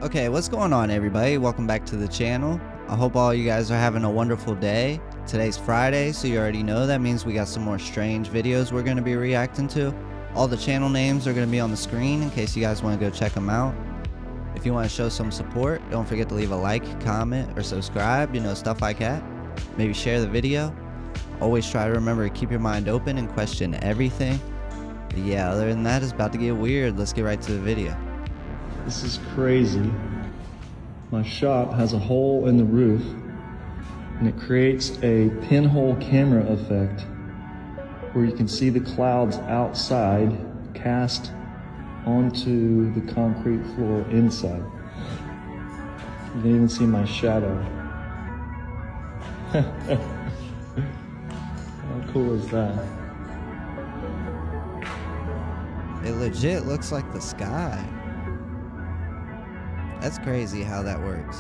Okay, what's going on, everybody? Welcome back to the channel. I hope all you guys are having a wonderful day. Today's Friday, so you already know that means we got some more strange videos we're going to be reacting to. All the channel names are going to be on the screen in case you guys want to go check them out. If you want to show some support, don't forget to leave a like, comment, or subscribe, stuff like that. Maybe share the video. Always try to remember to keep your mind open and question everything. But yeah, other than that, it's about to get weird. Let's get right to the video. This is crazy. My shop has a hole in the roof and it creates a pinhole camera effect where you can see the clouds outside cast onto the concrete floor inside. You can even see my shadow. How cool is that? It legit looks like the sky. That's crazy how that works.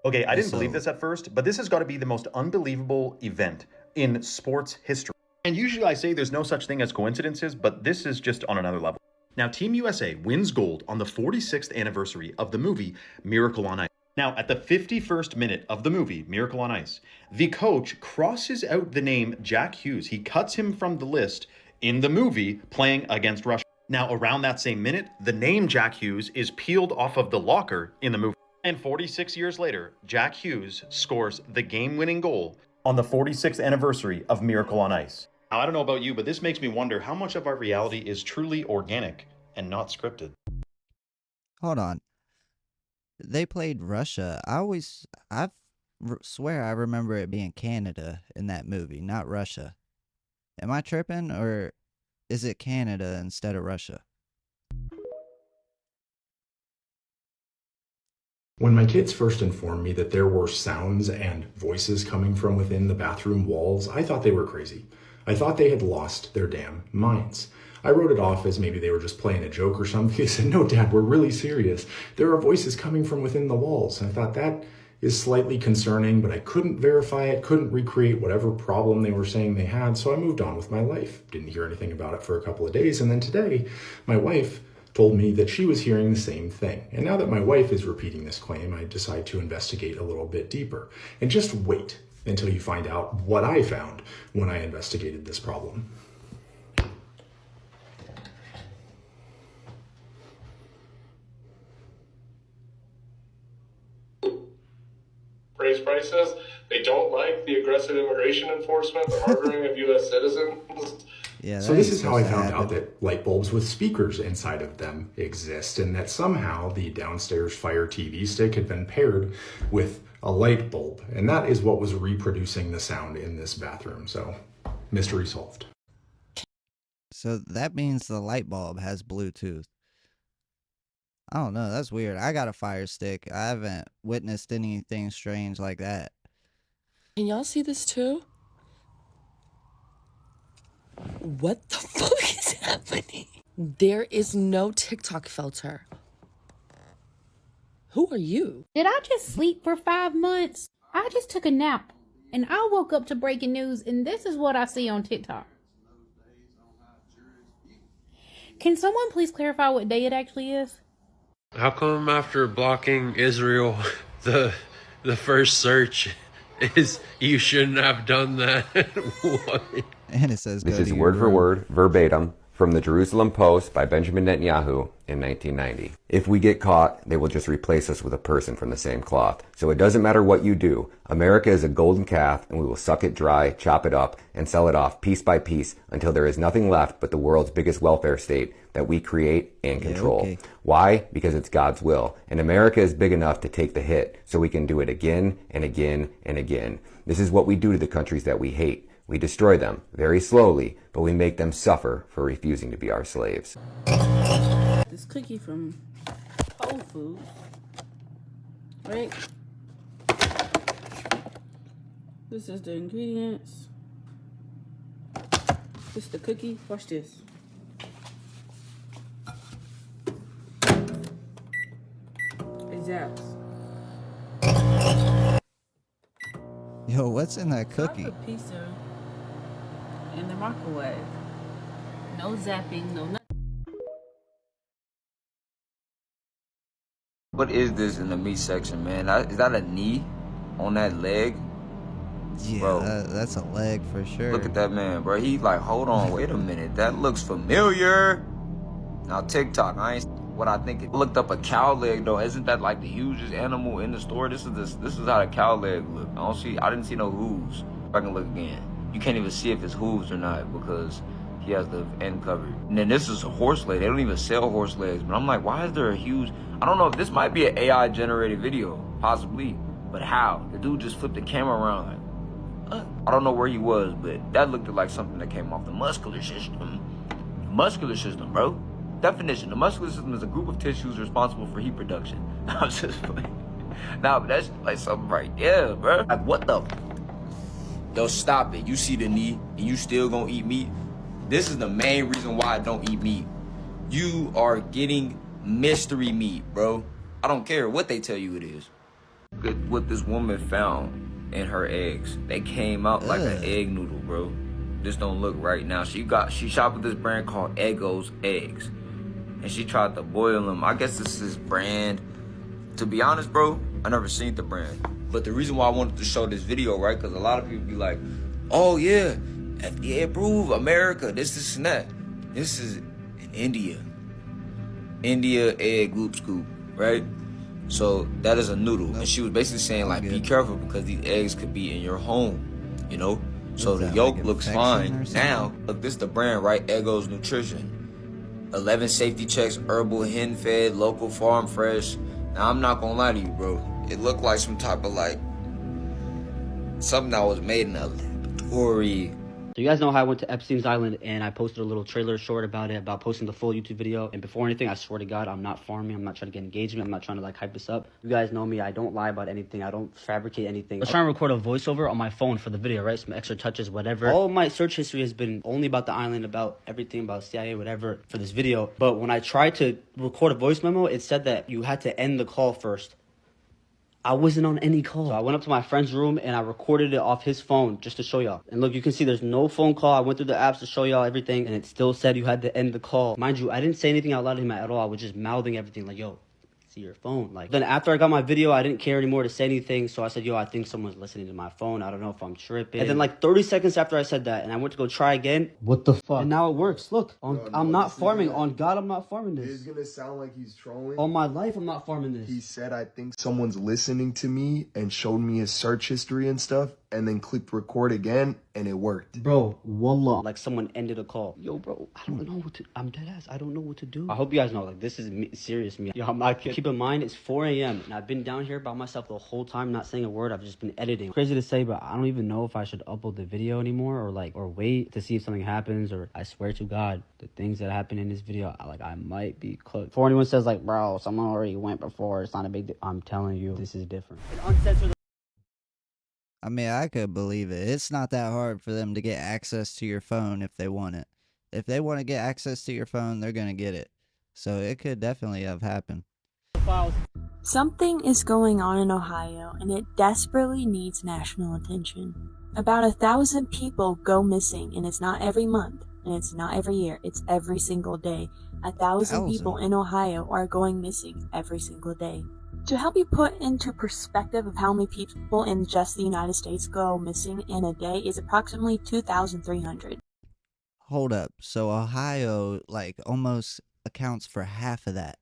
Okay, I didn't believe this at first, but this has got to be the most unbelievable event in sports history. And usually I say there's no such thing as coincidences, but this is just on another level. Now, Team USA wins gold on the 46th anniversary of the movie Miracle on Ice. Now, at the 51st minute of the movie, Miracle on Ice, the coach crosses out the name Jack Hughes. He cuts him from the list in the movie playing against Russia. Now, around that same minute, the name Jack Hughes is peeled off of the locker in the movie. And 46 years later, Jack Hughes scores the game-winning goal on the 46th anniversary of Miracle on Ice. Now, I don't know about you, but this makes me wonder how much of our reality is truly organic and not scripted. Hold on. They played Russia. I swear I remember it being Canada in that movie, not Russia. Am I tripping, or is it Canada instead of Russia? When my kids first informed me that there were sounds and voices coming from within the bathroom walls, I thought they were crazy. I thought they had lost their damn minds. I wrote it off as maybe they were just playing a joke or something. They said, "No, Dad, we're really serious. There are voices coming from within the walls." I thought that is slightly concerning, but I couldn't verify it, couldn't recreate whatever problem they were saying they had, so I moved on with my life. Didn't hear anything about it for a couple of days, and then today, my wife told me that she was hearing the same thing. And now that my wife is repeating this claim, I decide to investigate a little bit deeper. And just wait until you find out what I found when I investigated this problem. Raise prices. They don't like the aggressive immigration enforcement, the harboring of U.S. citizens. Yeah. So this is how I found out that light bulbs with speakers inside of them exist, and that somehow the downstairs Fire TV stick had been paired with a light bulb, and that is what was reproducing the sound in this bathroom. So, mystery solved. So that means the light bulb has Bluetooth. I don't know, that's weird. I got a Fire Stick. I haven't witnessed anything strange like that. Can y'all see this too? What the fuck is happening? There is no TikTok filter. Who are you? Did I just sleep for 5 months? I just took a nap and I woke up to breaking news and this is what I see on TikTok. Can someone please clarify what day it actually is? How come after blocking Israel, the first search is you shouldn't have done that? What? And it says, this is word for word, verbatim, from the Jerusalem Post by Benjamin Netanyahu in 1990. If we get caught, they will just replace us with a person from the same cloth. So it doesn't matter what you do. America is a golden calf, and we will suck it dry, chop it up, and sell it off piece by piece until there is nothing left but the world's biggest welfare state that we create and control. Yeah, okay. Why? Because it's God's will. And America is big enough to take the hit, so we can do it again and again and again. This is what we do to the countries that we hate. We destroy them very slowly, but we make them suffer for refusing to be our slaves. This cookie from Whole Foods, right? This is the ingredients. This is the cookie. Watch this. It zaps. Yo, what's in that cookie? Chocolate pizza in the microwave. No zapping, no nothing. What is this in the meat section, man? Is that a knee on that leg? Yeah, bro, that's a leg for sure. Look at that man, bro. He like, hold on, wait a minute. That looks familiar. Now TikTok, I ain't what I think. It looked up a cow leg though. Isn't that like the hugest animal in the store? This is how the cow leg look. I didn't see no hooves. If I can look again, you can't even see if it's hooves or not because he has the end covered. And then this is a horse leg. They don't even sell horse legs. But I'm like, why is there a huge? I don't know if this might be an AI generated video, possibly. But how? The dude just flipped the camera around like. I don't know where he was, but that looked like something that came off the muscular system. Muscular system, bro. Definition: the muscular system is a group of tissues responsible for heat production. I was just playing. Nah, but that's like something right there, bro. Like, what the? Yo, stop it. You see the knee, and you still gonna eat meat? This is the main reason why I don't eat meat. You are getting mystery meat, bro. I don't care what they tell you it is. Look at what this woman found in her eggs. They came out like an egg noodle, bro. This don't look right now. She shopped with this brand called Eggo's Eggs. And she tried to boil them. I guess this is brand. To be honest, bro, I never seen the brand. But the reason why I wanted to show this video, right? Because a lot of people be like, oh yeah, FDA approved, America, this and that. This is in India. India egg loop scoop, right? So that is a noodle. And she was basically saying like, be careful because these eggs could be in your home, you know? So the yolk looks fine. Now, look, this is the brand, right? Eggo's Nutrition. 11 safety checks, herbal, hen fed, local, farm fresh. Now I'm not gonna lie to you, bro. It looked like some type of like, something that was made in a laboratory. So you guys know how I went to Epstein's Island and I posted a little trailer short about it, about posting the full YouTube video. And before anything, I swear to God, I'm not farming. I'm not trying to get engagement. I'm not trying to like hype this up. You guys know me. I don't lie about anything. I don't fabricate anything. I was trying to record a voiceover on my phone for the video, right? Some extra touches, whatever. All my search history has been only about the island, about everything, about CIA, whatever, for this video. But when I tried to record a voice memo, it said that you had to end the call first. I wasn't on any call. So I went up to my friend's room and I recorded it off his phone just to show y'all. And look, you can see there's no phone call. I went through the apps to show y'all everything and it still said you had to end the call. Mind you, I didn't say anything out loud to him at all. I was just mouthing everything like, yo, see your phone. Like, then after I got my video, I didn't care anymore to say anything. So I said, yo, I think someone's listening to my phone. I don't know if I'm tripping. And then like 30 seconds after I said that and I went to go try again. What the fuck? And now it works. Look, I'm not farming. On God, I'm not farming this. It's gonna sound like he's trolling. On my life, I'm not farming this. He said, I think someone's listening to me and showed me his search history and stuff and then clicked record again and it worked. Bro, wallah. Like someone ended a call. Yo, bro, I don't know what to, I'm dead ass. I don't know what to do. I hope you guys know, like, this is serious me. Yo, I'm not kidding. Keep in mind, it's 4 a.m. and I've been down here by myself the whole time, not saying a word. I've just been editing. Crazy to say, but I don't even know if I should upload the video anymore or wait to see if something happens, or I swear to God, the things that happen in this video, I might be close. Before anyone says like, bro, someone already went before, it's not a big deal. I'm telling you, this is different. I mean, I could believe it. It's not that hard for them to get access to your phone if they want it. If they want to get access to your phone, they're going to get it. So it could definitely have happened. Something is going on in Ohio, and it desperately needs national attention. About 1,000 people go missing, and it's not every month, and it's not every year, it's every single day. 1,000 people in Ohio are going missing every single day. To help you put into perspective of how many people in just the United States go missing in a day is approximately 2,300. Hold up. So Ohio, like, almost accounts for half of that.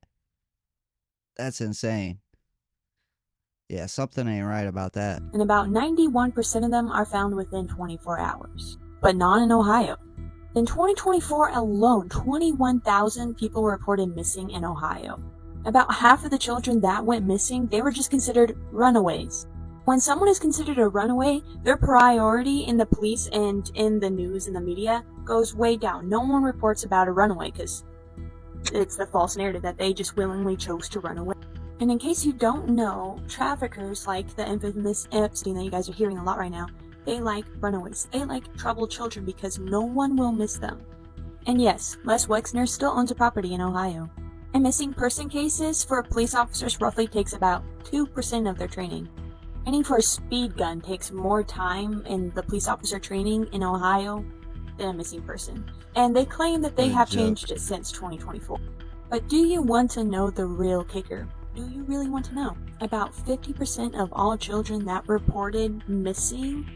That's insane. Yeah, something ain't right about that. And about 91% of them are found within 24 hours. But not in Ohio. In 2024 alone, 21,000 people were reported missing in Ohio. About half of the children that went missing, they were just considered runaways. When someone is considered a runaway, their priority in the police and in the news and the media goes way down. No one reports about a runaway because it's the false narrative that they just willingly chose to run away. And in case you don't know, traffickers like the infamous Epstein that you guys are hearing a lot right now, they like runaways. They like troubled children because no one will miss them. And yes, Les Wexner still owns a property in Ohio. And missing person cases for police officers roughly takes about 2% of their training. Training for a speed gun takes more time in the police officer training in Ohio than a missing person, and they claim that they have changed it since 2024. But do you want to know the real kicker? Do you really want to know? About 50% of all children that reported missing,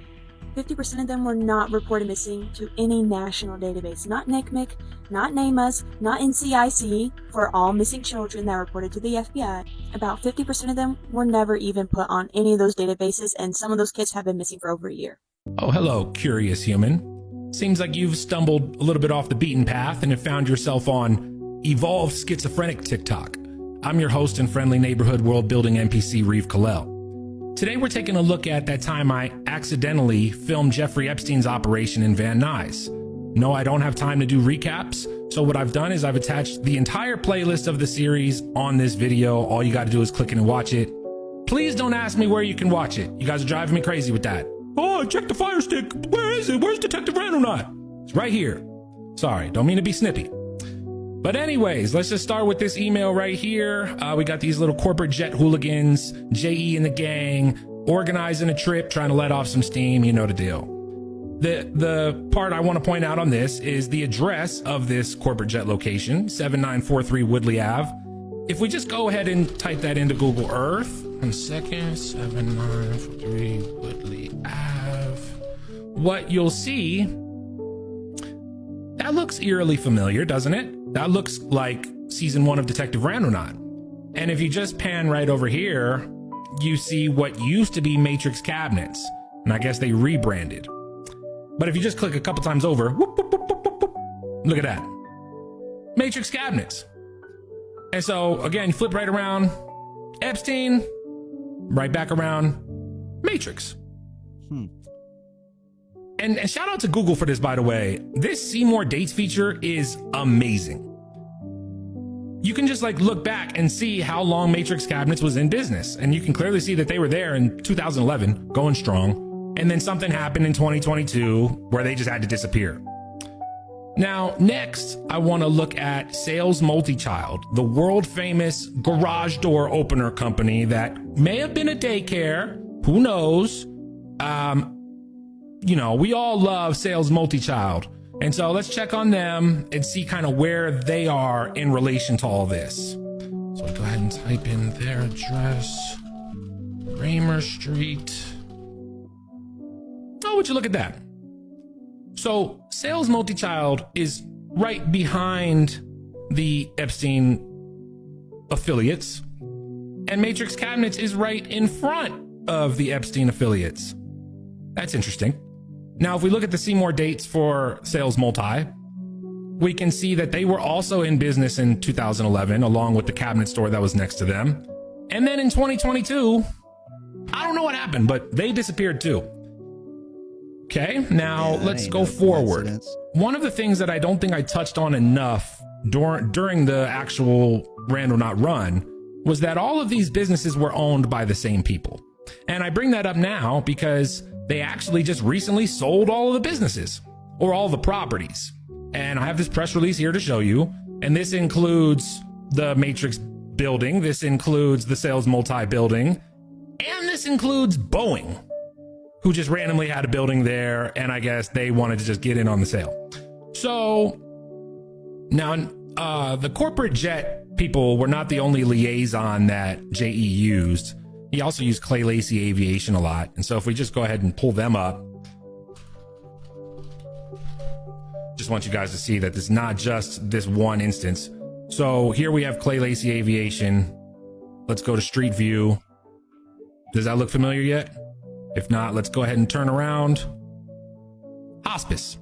50% of them were not reported missing to any national database. Not NCMEC, not NAMUS, not NCIC. For all missing children that reported to the FBI, about 50% of them were never even put on any of those databases, and some of those kids have been missing for over a year. Oh, hello, curious human. Seems like you've stumbled a little bit off the beaten path and have found yourself on Evolved Schizophrenic TikTok. I'm your host and friendly neighborhood world building NPC, Reeve Kalel. Today we're taking a look at that time I accidentally filmed Jeffrey Epstein's operation in Van Nuys. No, I don't have time to do recaps, so what I've done is I've attached the entire playlist of the series on this video. All you gotta do is click in and watch it. Please don't ask me where you can watch it. You guys are driving me crazy with that. Oh, check the Fire Stick. Where is it? Where's Detective Randonaught? It's right here. Sorry, don't mean to be snippy. But anyways, let's just start with this email right here. We got these little corporate jet hooligans, JE and the gang, organizing a trip, trying to let off some steam. You know the deal. The part I want to point out on this is the address of this corporate jet location, 7943 Woodley Ave. If we just go ahead and type that into Google Earth, 1 second, 7943 Woodley Ave. What you'll see, that looks eerily familiar, doesn't it? That looks like season 1 of Detective Randonaught. And if you just pan right over here, you see what used to be Matrix cabinets. And I guess they rebranded. But if you just click a couple times over, whoop, whoop, whoop, whoop, whoop, whoop, look at that. Matrix cabinets. And so again, flip right around, Epstein, right back around, Matrix. And shout out to Google for this, by the way. This See More Dates feature is amazing. You can just like look back and see how long Matrix Cabinets was in business. And you can clearly see that they were there in 2011, going strong. And then something happened in 2022 where they just had to disappear. Now, next, I want to look at Sales Multichild, the world famous garage door opener company that may have been a daycare. Who knows? You know, we all love Sales Multichild. And so let's check on them and see kind of where they are in relation to all this. So go ahead and type in their address, Raymer Street. Oh, would you look at that? So Sales Multichild is right behind the Epstein affiliates, and Matrix Cabinets is right in front of the Epstein affiliates. That's interesting. Now, if we look at the See More dates for Sales Multi, we can see that they were also in business in 2011, along with the cabinet store that was next to them. And then in 2022, I don't know what happened, but they disappeared too. Okay, now let's go forward. One of the things that I don't think I touched on enough during the actual Randonaught run was that all of these businesses were owned by the same people. And I bring that up now because they actually just recently sold all of the businesses or all the properties. And I have this press release here to show you. And this includes the Matrix building. This includes the Sales Multi building. And this includes Boeing, who just randomly had a building there. And I guess they wanted to just get in on the sale. So now the corporate jet people were not the only liaison that JE used. He also used Clay Lacy Aviation a lot. And so if we just go ahead and pull them up, just want you guys to see that this is not just this one instance. So here we have Clay Lacy Aviation. Let's go to Street View. Does that look familiar yet? If not, let's go ahead and turn around. Hospice.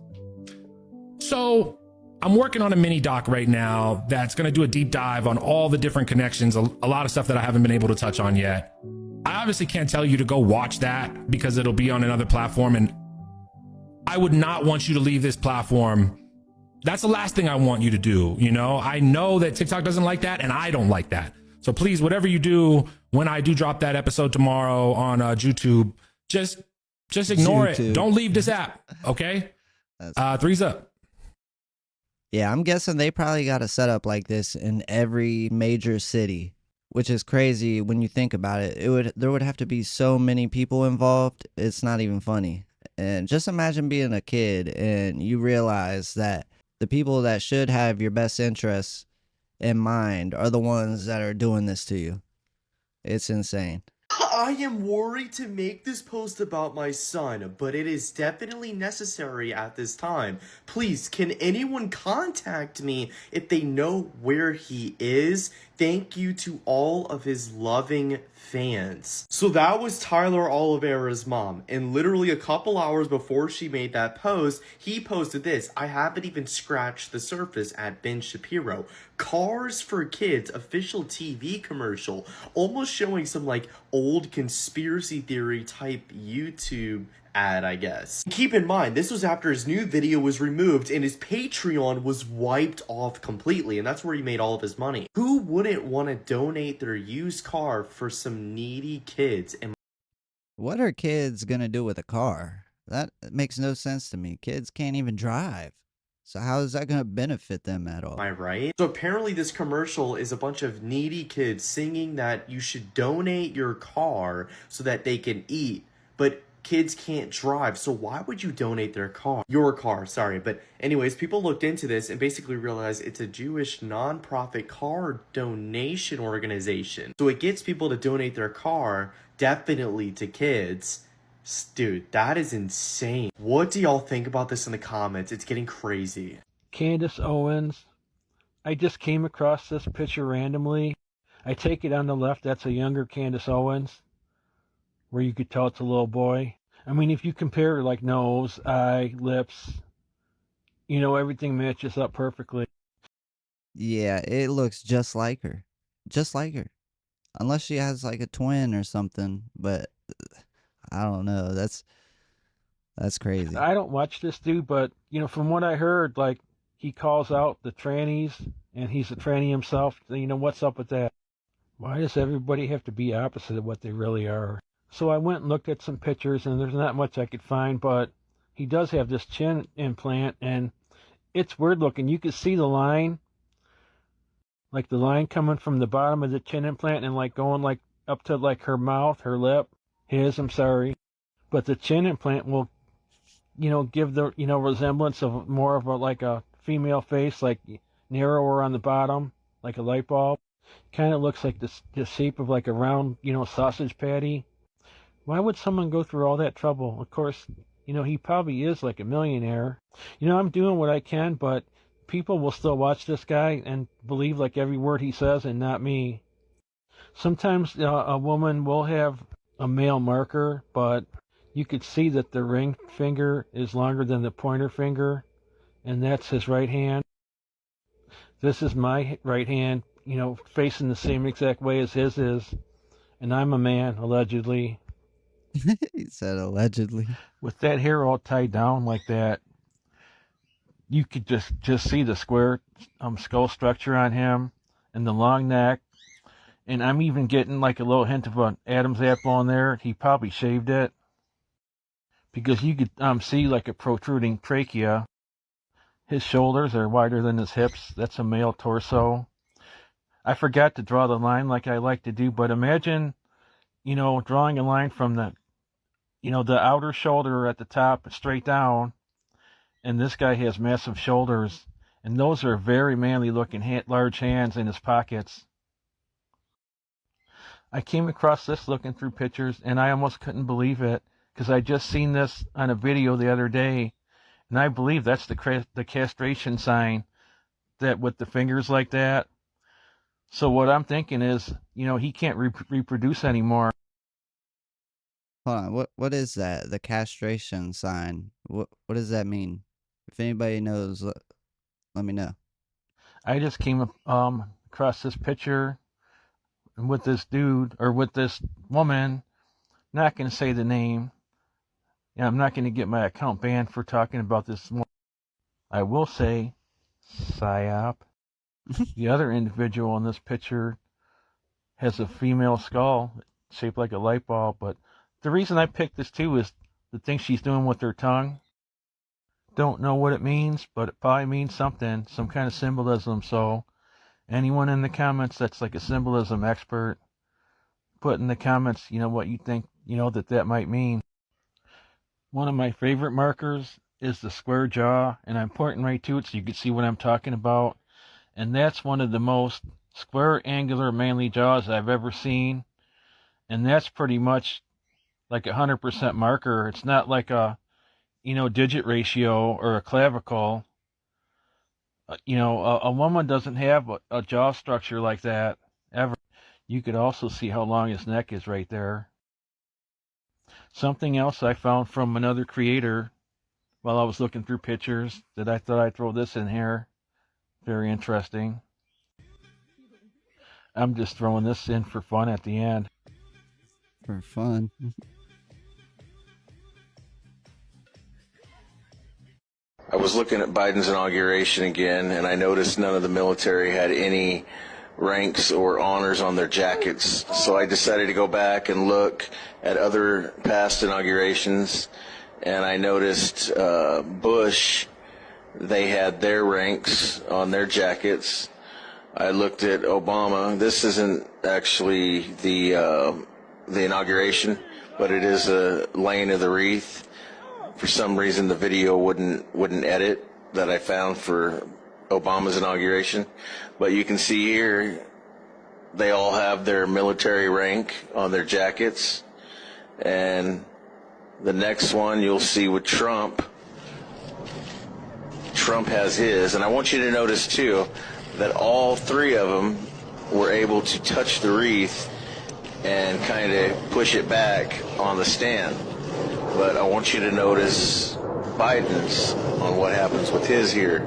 So I'm working on a mini doc right now that's going to do a deep dive on all the different connections, a lot of stuff that I haven't been able to touch on yet. I obviously can't tell you to go watch that because it'll be on another platform, and I would not want you to leave this platform. That's the last thing I want you to do. You know, I know that TikTok doesn't like that, and I don't like that. So please, whatever you do, when I do drop that episode tomorrow on YouTube, just ignore it. Don't leave this app. Okay. Three's up. Yeah, I'm guessing they probably got a setup like this in every major city, which is crazy when you think about it. There would have to be so many people involved. It's not even funny. And just imagine being a kid and you realize that the people that should have your best interests in mind are the ones that are doing this to you. It's insane. I am worried to make this post about my son, but it is definitely necessary at this time. Please, can anyone contact me if they know where he is? Thank you to all of his loving fans. So that was Tyler Oliveira's mom, and literally a couple hours before she made that post, he posted this. I haven't even scratched the surface at Ben Shapiro. Cars for Kids official TV commercial, almost showing some like old conspiracy theory type YouTube ad, I guess. Keep in mind, this was after his new video was removed and his Patreon was wiped off completely, and that's where he made all of his money. Who wouldn't want to donate their used car for some needy kids? And What are kids gonna do with a car? That makes no sense to me. Kids can't even drive. So how is that gonna benefit them at all? am I right? So apparently this commercial is a bunch of needy kids singing that you should donate your car so that they can eat, but kids can't drive, so why would you donate your car, sorry. But anyways, people looked into this and basically realized it's a Jewish non-profit car donation organization. So it gets people to donate their car, definitely to kids. Dude, that is insane. What do y'all think about this in the comments? It's getting crazy. Candace Owens. I just came across this picture randomly. I take it on the left, that's a younger Candace Owens, where you could tell it's a little boy. I mean, if you compare like nose, eye, lips, you know, everything matches up perfectly. Yeah, it looks just like her. Just like her. Unless she has like a twin or something, but I don't know. That's crazy. I don't watch this dude, but, you know, from what I heard, like, he calls out the trannies, and he's a tranny himself. You know, what's up with that? Why does everybody have to be opposite of what they really are? So I went and looked at some pictures, and there's not much I could find, but he does have this chin implant, and it's weird looking. You can see the line, like the line coming from the bottom of the chin implant and like going like up to like her mouth, her lip. I'm sorry. But the chin implant will, you know, give the, you know, resemblance of more of a, like a female face, like narrower on the bottom, like a light bulb. Kind of looks like the shape of like a round, you know, sausage patty. Why would someone go through all that trouble? Of course, you know, he probably is like a millionaire. You know, I'm doing what I can, but people will still watch this guy and believe like every word he says and not me. Sometimes a woman will have a male marker, but you could see that the ring finger is longer than the pointer finger, and that's his right hand. This is my right hand, you know, facing the same exact way as his is, and I'm a man, allegedly. He said allegedly. With that hair all tied down like that, you could just see the square skull structure on him and the long neck. And I'm even getting like a little hint of an Adam's apple in there. He probably shaved it, because you could see like a protruding trachea. His shoulders are wider than his hips. That's a male torso. I forgot to draw the line like I like to do, but imagine, you know, drawing a line from the, you know, the outer shoulder at the top straight down, and this guy has massive shoulders, and those are very manly looking large hands in his pockets. I came across this looking through pictures, and I almost couldn't believe it, because I just seen this on a video the other day, and I believe that's the castration sign, that with the fingers like that. So what I'm thinking is, you know, he can't reproduce anymore. Hold on, what is that? The castration sign. What does that mean? If anybody knows, let me know. I just came across this picture with this dude, or with this woman. Not going to say the name. Yeah, I'm not going to get my account banned for talking about this one. I will say psyop. The other individual in this picture has a female skull shaped like a light bulb, but the reason I picked this too is the thing she's doing with her tongue. Don't know what it means, but it probably means something, some kind of symbolism. So anyone in the comments that's like a symbolism expert, put in the comments, you know, what you think, you know, that might mean. One of my favorite markers is the square jaw, and I'm pointing right to it so you can see what I'm talking about. And that's one of the most square, angular, manly jaws I've ever seen. And that's pretty much like 100% marker. It's not like a, digit ratio or a clavicle. A woman doesn't have a jaw structure like that ever. You could also see how long his neck is right there. Something else I found from another creator while I was looking through pictures that I thought I'd throw this in here. Very interesting. I'm just throwing this in for fun at the end. For fun. I was looking at Biden's inauguration again, and I noticed none of the military had any ranks or honors on their jackets. So I decided to go back and look at other past inaugurations, and I noticed Bush, they had their ranks on their jackets. I looked at Obama. This isn't actually the inauguration, but it is a laying of the wreath. For some reason, the video wouldn't edit that I found for Obama's inauguration. But you can see here, they all have their military rank on their jackets. And the next one you'll see with Trump. Trump has his. And I want you to notice, too, that all three of them were able to touch the wreath and kind of push it back on the stand. But I want you to notice Biden's on what happens with his here,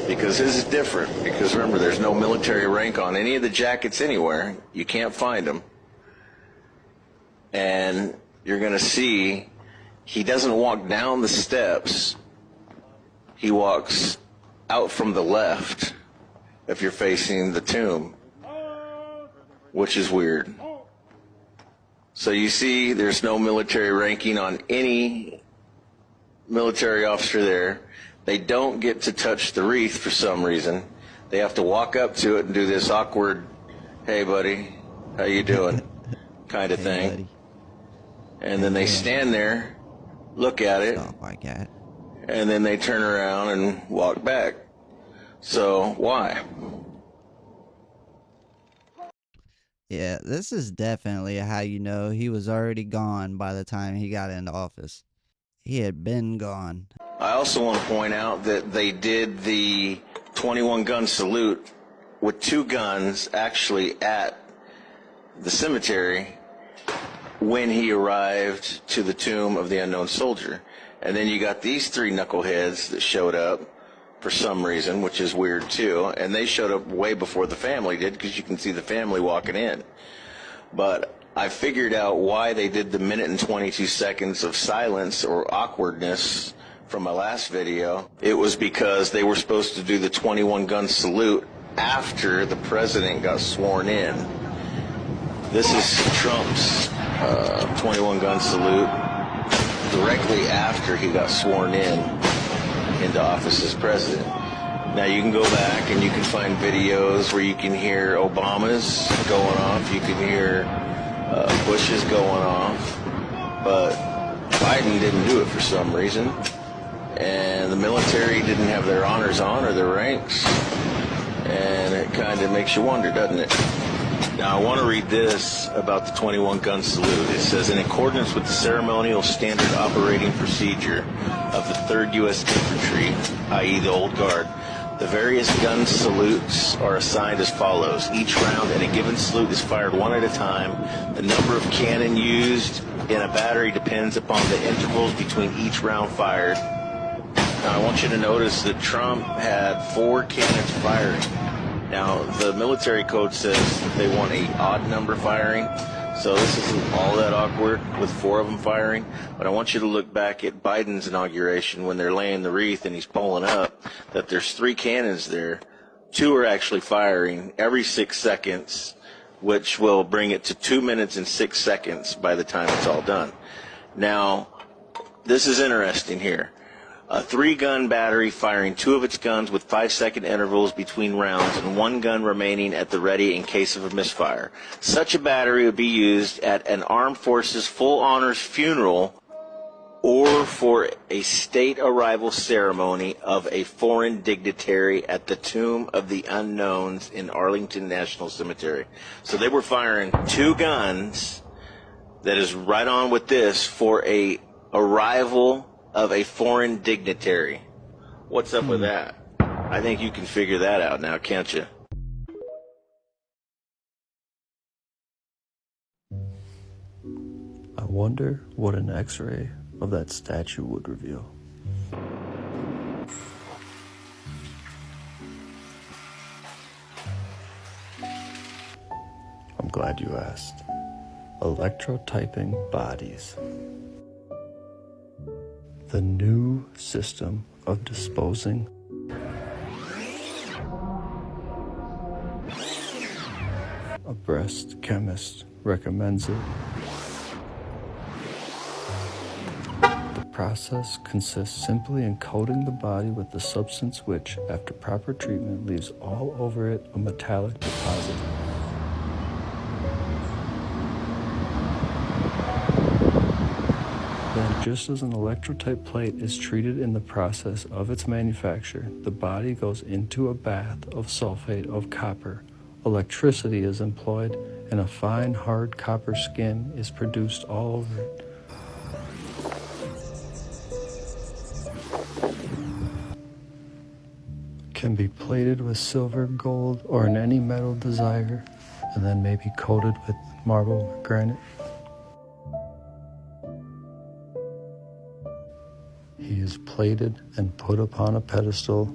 because his is different. Because remember, there's no military rank on any of the jackets anywhere. You can't find them. And you're going to see he doesn't walk down the steps. He walks out from the left if you're facing the tomb, which is weird. So you see there's no military ranking on any military officer there. They don't get to touch the wreath for some reason. They have to walk up to it and do this awkward, hey buddy, how you doing, kind of thing. Buddy. And then they stand there, look at it, and then they turn around and walk back. So why? Yeah, this is definitely how you know he was already gone by the time he got into office. He had been gone. I also want to point out that they did the 21 gun salute with 2 guns actually at the cemetery when he arrived to the tomb of the unknown soldier. And then you got these 3 knuckleheads that showed up for some reason, which is weird too, and they showed up way before the family did, because you can see the family walking in. But I figured out why they did the 1 minute and 22 seconds of silence or awkwardness from my last video. It was because they were supposed to do the 21 gun salute after the president got sworn in. This is Trump's 21 gun salute directly after he got sworn into office as president. Now you can go back and you can find videos where you can hear Obama's going off, you can hear Bush's going off, but Biden didn't do it for some reason, and the military didn't have their honors on or their ranks, and it kind of makes you wonder, doesn't it? Now, I want to read this about the 21 gun salute. It says, in accordance with the ceremonial standard operating procedure of the 3rd U.S. Infantry, i.e. the Old Guard, the various gun salutes are assigned as follows. Each round in a given salute is fired one at a time. The number of cannon used in a battery depends upon the intervals between each round fired. Now, I want you to notice that Trump had 4 cannons firing. Now, the military code says they want an odd number firing, so this isn't all that awkward with 4 of them firing. But I want you to look back at Biden's inauguration when they're laying the wreath and he's pulling up, that there's 3 cannons there. 2 are actually firing every 6 seconds, which will bring it to 2 minutes and 6 seconds by the time it's all done. Now, this is interesting here. A 3-gun battery firing 2 of its guns with 5-second intervals between rounds and 1 gun remaining at the ready in case of a misfire. Such a battery would be used at an armed forces full honors funeral or for a state arrival ceremony of a foreign dignitary at the Tomb of the Unknowns in Arlington National Cemetery. So they were firing 2 guns, that is right on with this, for a arrival of a foreign dignitary. What's up with that? I think you can figure that out now, can't you? I wonder what an X-ray of that statue would reveal. I'm glad you asked. Electrotyping bodies. The new system of disposing a breast chemist recommends it. The process consists simply in coating the body with the substance which, after proper treatment, leaves all over it a metallic deposit. Then, just as an electrotype plate is treated in the process of its manufacture, the body goes into a bath of sulfate of copper. Electricity is employed, and a fine, hard copper skin is produced all over it. Can be plated with silver, gold, or in any metal desired, and then may be coated with marble or granite. He is plated and put upon a pedestal.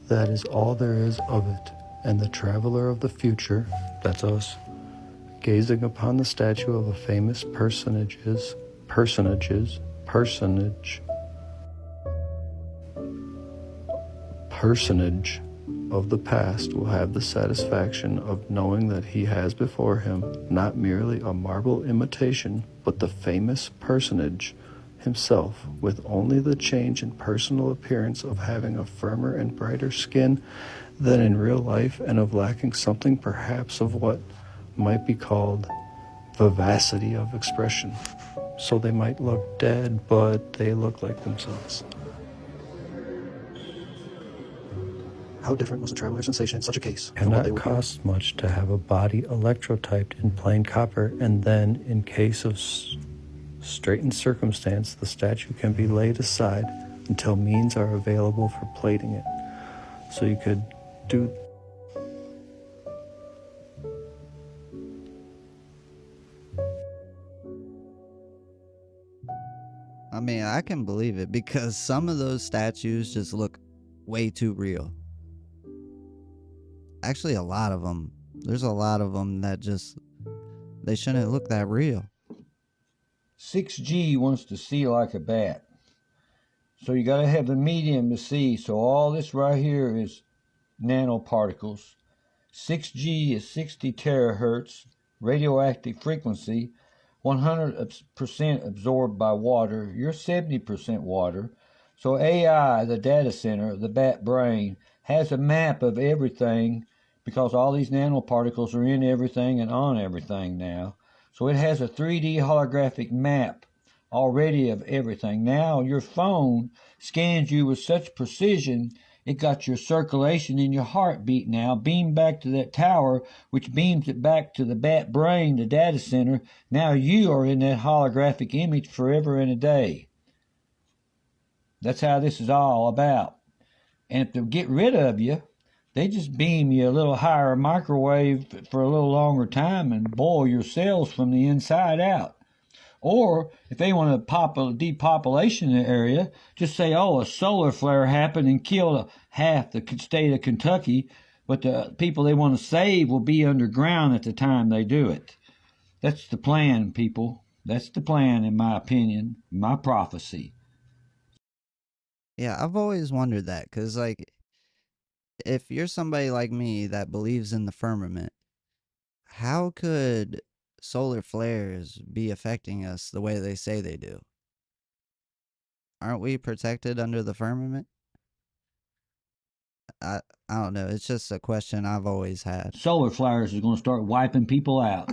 That is all there is of it. And the traveler of the future, that's us, gazing upon the statue of a famous personage of the past, will have the satisfaction of knowing that he has before him not merely a marble imitation, but the famous personage himself, with only the change in personal appearance of having a firmer and brighter skin than in real life, and of lacking something perhaps of what might be called vivacity of expression. So they might look dead, but they look like themselves. How different was the traveler's sensation in such a case? It cannot cost much to have a body electrotyped in plain copper, and then, in case of straitened circumstance, the statue can be laid aside until means are available for plating it. So you could do... I mean, I can believe it because some of those statues just look way too real. Actually, a lot of them. There's a lot of them that just, they shouldn't look that real. 6G wants to see like a bat. So you got to have the medium to see. So all this right here is nanoparticles. 6G is 60 terahertz radioactive frequency, 100% absorbed by water. You're 70% water. So AI, the data center, the bat brain, has a map of everything because all these nanoparticles are in everything and on everything now. So it has a 3D holographic map already of everything. Now your phone scans you with such precision, it got your circulation in your heartbeat now beamed back to that tower, which beams it back to the bat brain, the data center. Now you are in that holographic image forever and a day. That's how this is all about. And if they get rid of you, they just beam you a little higher microwave for a little longer time and boil your cells from the inside out. Or if they want to depopulation the area, just say, oh, a solar flare happened and killed half the state of Kentucky, but the people they want to save will be underground at the time they do it. That's the plan, people. That's the plan, in my opinion, my prophecy. Yeah, I've always wondered that, because, like, if you're somebody like me that believes in the firmament, how could solar flares be affecting us the way they say they do? Aren't we protected under the firmament? I don't know. It's just a question I've always had. Solar flares is going to start wiping people out.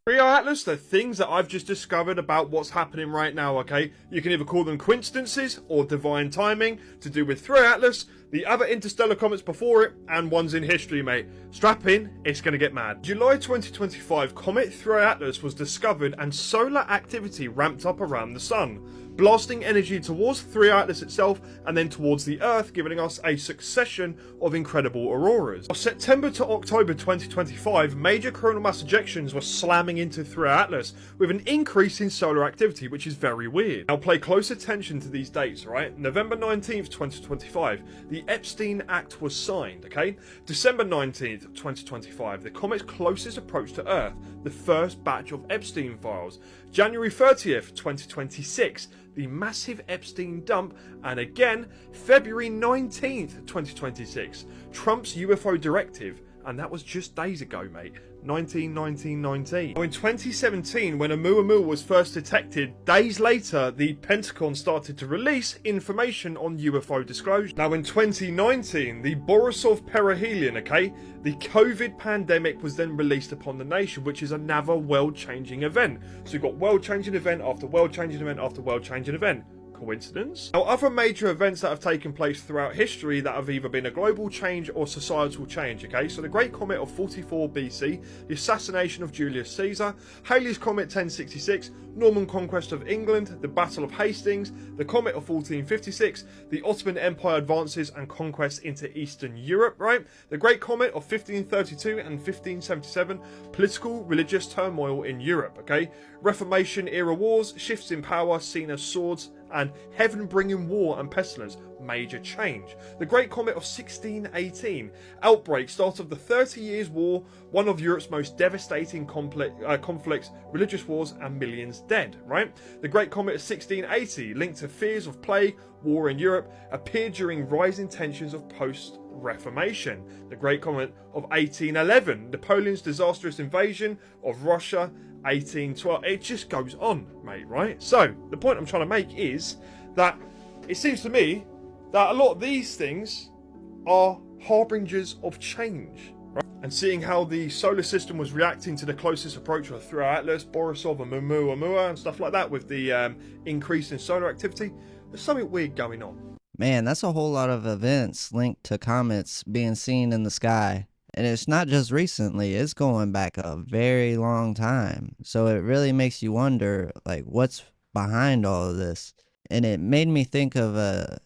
3i Atlas, they're things that I've just discovered about what's happening right now, okay? You can either call them coincidences or divine timing to do with 3i Atlas, the other interstellar comets before it, and ones in history, mate. Strap in, it's gonna get mad. July 2025, Comet 3i Atlas was discovered and solar activity ramped up around the sun, blasting energy towards 3i Atlas itself and then towards the Earth, giving us a succession of incredible auroras. From September to October 2025, major coronal mass ejections were slamming into 3i Atlas with an increase in solar activity, which is very weird. Now pay close attention to these dates, right? November 19th, 2025, the Epstein Act was signed, okay? December 19th, 2025, the comet's closest approach to Earth, the first batch of Epstein files. January 30th, 2026, the massive Epstein dump, and again, February 19th, 2026, Trump's UFO directive, and that was just days ago, mate. 1919. Now in 2017, when Oumuamua was first detected, days later, the Pentagon started to release information on UFO disclosure. Now in 2019, the Borisov perihelion, okay, the COVID pandemic was then released upon the nation, which is another world-changing event. So you've got world-changing event after world-changing event after world-changing event. Coincidence? Now, other major events that have taken place throughout history that have either been a global change or societal change, okay? So the Great Comet of 44 BC, the assassination of Julius Caesar, Halley's Comet 1066, Norman conquest of England, the Battle of Hastings, the Comet of 1456, the Ottoman Empire advances and conquests into Eastern Europe, right? The Great Comet of 1532 and 1577, political, religious turmoil in Europe, okay? Reformation era wars, shifts in power seen as swords, and heaven bringing war and pestilence, major change. The Great Comet of 1618, outbreak, start of the 30 Years' War, one of Europe's most devastating conflicts, religious wars, and millions dead, right? The Great Comet of 1680, linked to fears of plague, war in Europe, appeared during rising tensions of post-Reformation. The Great Comet of 1811, Napoleon's disastrous invasion of Russia, 1812. It just goes on, mate, right? So the point I'm trying to make is that it seems to me that a lot of these things are harbingers of change, right? And seeing how the solar system was reacting to the closest approach of 3i Atlas, Borisov and Oumuamua and stuff like that with the increase in solar activity, there's something weird going on. Man, that's a whole lot of events linked to comets being seen in the sky. And it's not just recently, it's going back a very long time. So it really makes you wonder, like, what's behind all of this? And it made me think of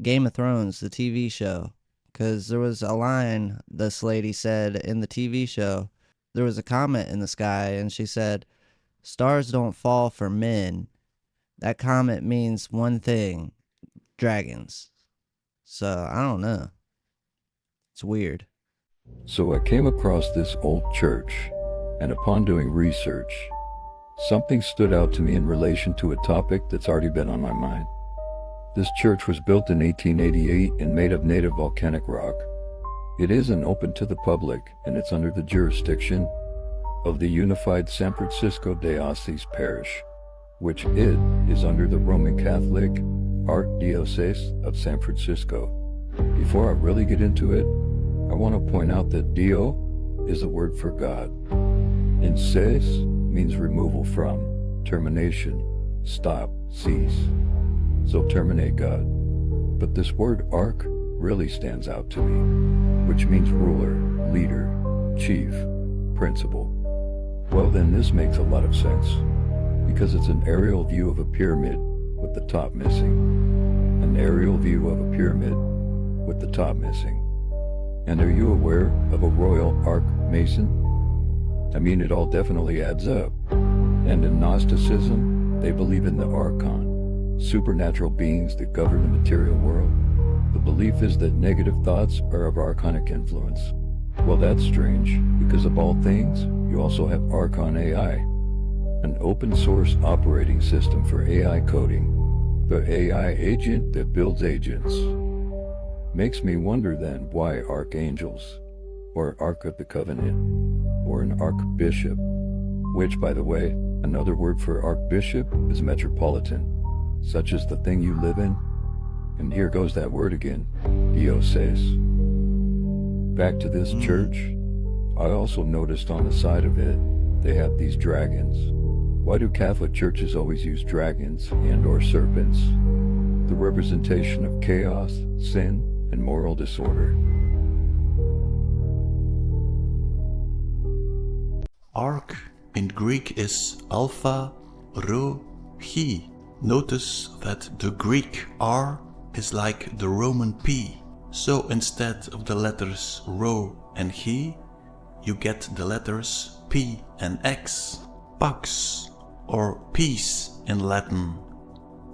Game of Thrones, the TV show. Because there was a line this lady said in the TV show. There was a comet in the sky, and she said, "Stars don't fall for men. That comet means one thing, dragons." So, I don't know. It's weird. So I came across this old church, and upon doing research, something stood out to me in relation to a topic that's already been on my mind. This church was built in 1888 and made of native volcanic rock. It isn't open to the public, and it's under the jurisdiction of the Unified San Francisco Diocese Parish, which it is under the Roman Catholic Archdiocese of San Francisco. Before I really get into it, I want to point out that Dio is a word for God, and ses means removal from, termination, stop, cease. So terminate God. But this word arch really stands out to me, which means ruler, leader, chief, principal. Well then, this makes a lot of sense, because it's an aerial view of a pyramid with the top missing. An aerial view of a pyramid with the top missing. And are you aware of a royal arch mason? I mean, it all definitely adds up. And in Gnosticism, they believe in the Archon, supernatural beings that govern the material world. The belief is that negative thoughts are of Archonic influence. Well, that's strange, because of all things, you also have Archon AI, an open source operating system for AI coding, the AI agent that builds agents. Makes me wonder then why archangels, or Ark of the Covenant, or an archbishop, which, by the way, another word for archbishop is metropolitan, such as the thing you live in. And here goes that word again, diocese. Back to this church, I also noticed on the side of it they had these dragons. Why do Catholic churches always use dragons and/or serpents? The representation of chaos, sin, and moral disorder. Arc in Greek is alpha, rho, chi. Notice that the Greek R is like the Roman P. So instead of the letters rho and chi, you get the letters P and X. Pax, or peace in Latin.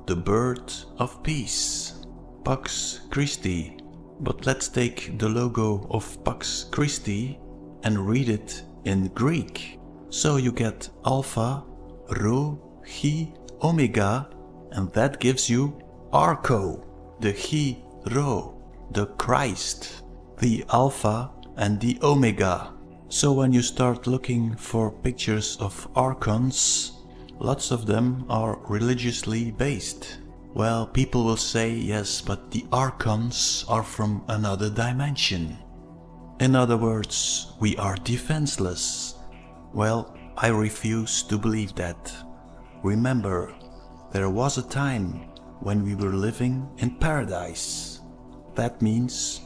The bird of peace. Pax Christi. But let's take the logo of Pax Christi and read it in Greek. So you get alpha, rho, chi, omega, and that gives you Arco, the chi, rho, the Christ, the alpha and the omega. So when you start looking for pictures of Archons, lots of them are religiously based. Well, people will say, yes, but the Archons are from another dimension. In other words, we are defenseless. Well, I refuse to believe that. Remember, there was a time when we were living in paradise. That means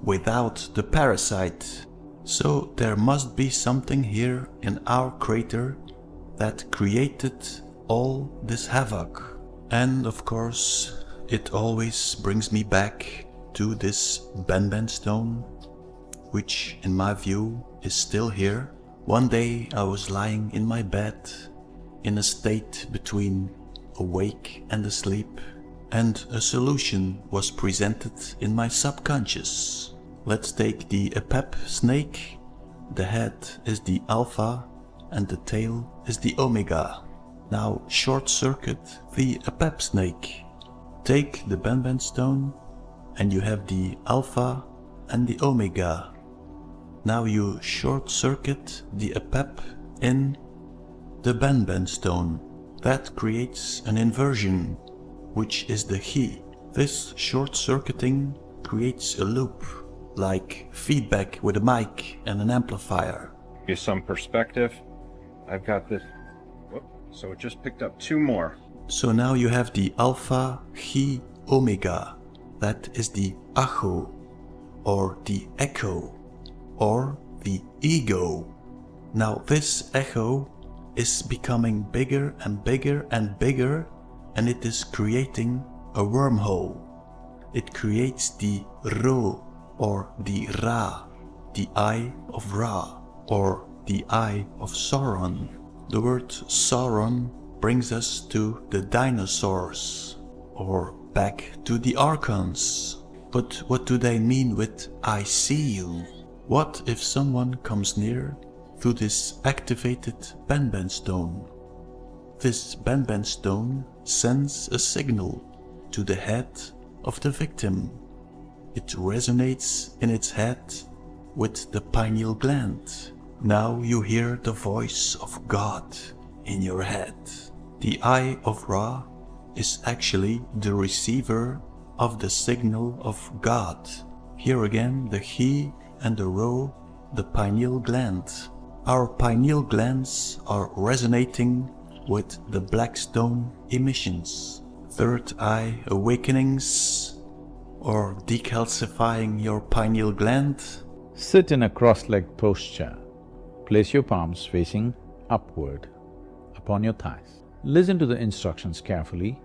without the parasite. So there must be something here in our crater that created all this havoc. And of course, it always brings me back to this Ben stone, which in my view is still here. One day I was lying in my bed in a state between awake and asleep, and a solution was presented in my subconscious. Let's take the Epep snake. The head is the alpha and the tail is the omega. Now short circuit the Epep snake. Take the Ben stone and you have the alpha and the omega. Now you short circuit the Epep in the Ben stone. That creates an inversion, which is the chi. This short circuiting creates a loop, like feedback with a mic and an amplifier. Give some perspective. I've got this. Whoop. So it just picked up two more. So now you have the alpha, chi, omega. That is the acho, or the echo, or the ego. Now this echo is becoming bigger and bigger and bigger, and it is creating a wormhole. It creates the Ro, or the Ra, the Eye of Ra, or the Eye of Sauron. The word Sauron brings us to the dinosaurs, or back to the Archons. But what do they mean with I see you? What if someone comes near through this activated Ben stone? This Ben stone sends a signal to the head of the victim. It resonates in its head with the pineal gland. Now you hear the voice of God in your head. The Eye of Ra is actually the receiver of the signal of God. Here again the Chi and the Ro, the pineal gland. Our pineal glands are resonating with the black stone emissions. Third eye awakenings, or decalcifying your pineal gland. Sit in a cross-legged posture. Place your palms facing upward upon your thighs. Listen to the instructions carefully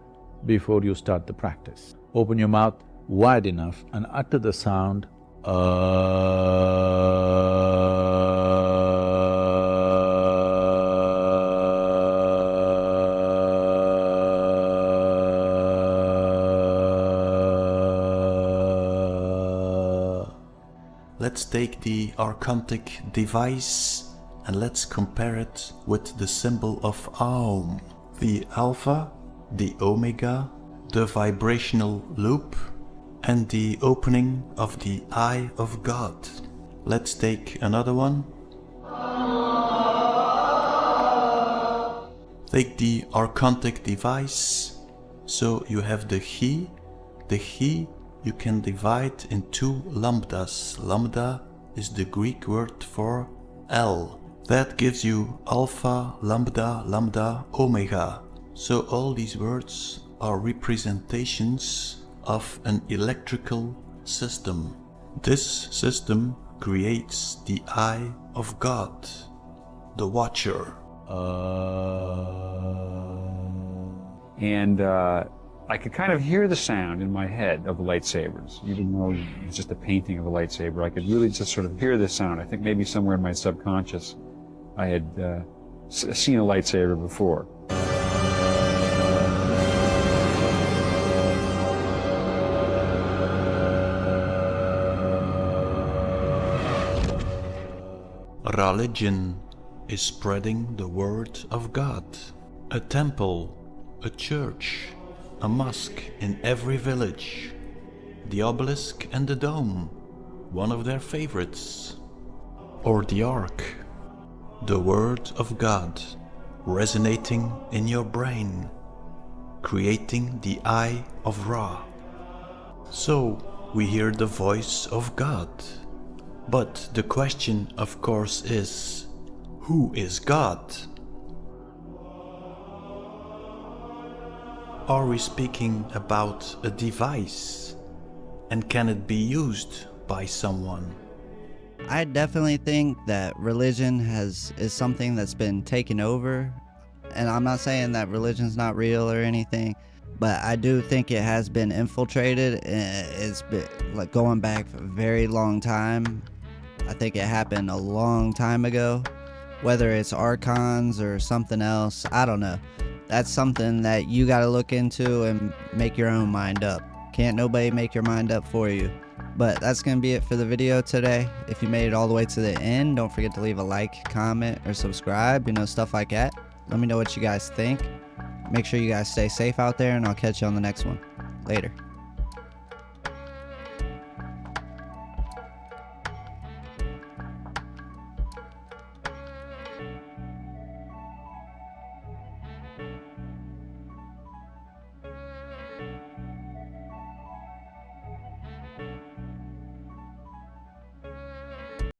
before you start the practice. Open your mouth wide enough and utter the sound Let's take the archontic device and let's compare it with the symbol of Aum. The alpha, the omega, the vibrational loop, and the opening of the Eye of God. Let's take another one. Take the archontic device. So you have the Chi. The Chi you can divide in two lambdas. Lambda is the Greek word for L. That gives you alpha, lambda, lambda, omega. So all these words are representations of an electrical system. This system creates the eye of God, the watcher. And I could kind of hear the sound in my head of the lightsabers, even though it's just a painting of a lightsaber. I could really just sort of hear the sound. I think maybe somewhere in my subconscious I had seen a lightsaber before. Religion is spreading the word of God. A temple, a church, a mosque in every village. The obelisk and the dome, one of their favorites. Or the ark. The word of God resonating in your brain, creating the eye of Ra. So we hear the voice of God. But the question, of course, is, who is God? Are we speaking about a device? And can it be used by someone? I definitely think that religion is something that's been taken over. And I'm not saying that religion's not real or anything, but I do think it has been infiltrated. It's been like going back for a very long time. I think it happened a long time ago. Whether it's Archons or something else, I don't know. That's something that you gotta look into and make your own mind up. Can't nobody make your mind up for you. But that's gonna be it for the video today. If you made it all the way to the end, don't forget to leave a like, comment, or subscribe, stuff like that. Let me know what you guys think. Make sure you guys stay safe out there, and I'll catch you on the next one. Later.